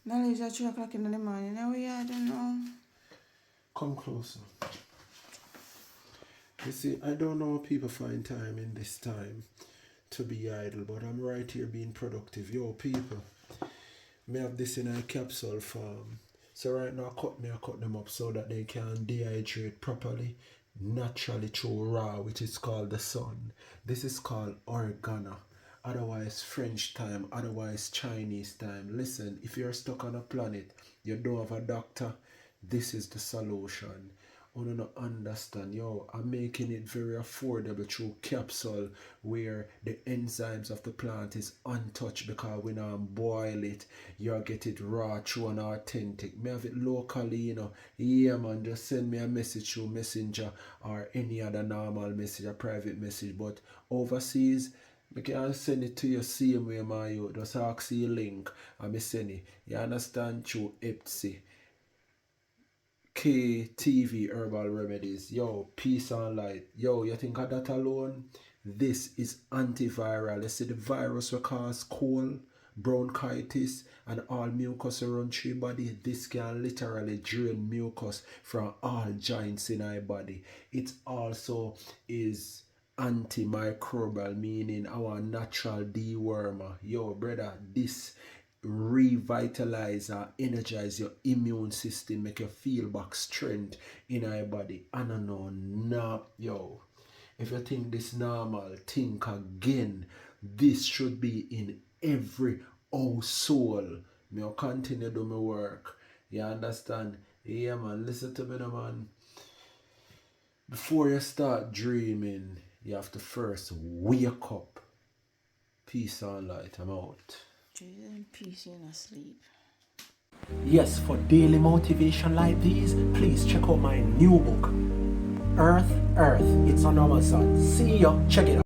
Now it's at 3 o'clock in the morning. Now we are, I don't know. Come closer. You see, I don't know how people find time in this time to be idle, but I'm right here being productive. Yo, people, me have this in a capsule form. So right now I cut them up so that they can dehydrate properly, naturally through raw, which is called the sun. This is called oregano, otherwise French time, otherwise Chinese time. Listen, if you're stuck on a planet, you don't have a doctor, this is the solution. I don't understand, yo, I'm making it very affordable through capsule where the enzymes of the plant is untouched because we don't boil it. You get it raw, true and authentic. Me have it locally, you know. Yeah, man, just send me a message through Messenger or any other normal message, a private message. But overseas, I can send it to you same way, man. You just ask you link and me send it. You understand? Through Etsy. KTV Herbal Remedies. Yo, peace and light. Yo, you think of that alone? This is antiviral. You see the virus will cause cold, bronchitis, and all mucus around your body. This can literally drain mucus from all joints in our body. It also is antimicrobial, meaning our natural dewormer. Yo, brother, this revitalize or energize your immune system, make you feel back strength in your body. And I know, nah, yo, if you think this normal, think again. This should be in every household. Me will continue do my work. You understand? Yeah, man, listen to me now, man. Before you start dreaming, you have to first wake up. Peace and light. I'm out. Peace, you're not asleep. Yes, for daily motivation like these, please check out my new book, Earth. It's on Amazon. See ya. Check it out.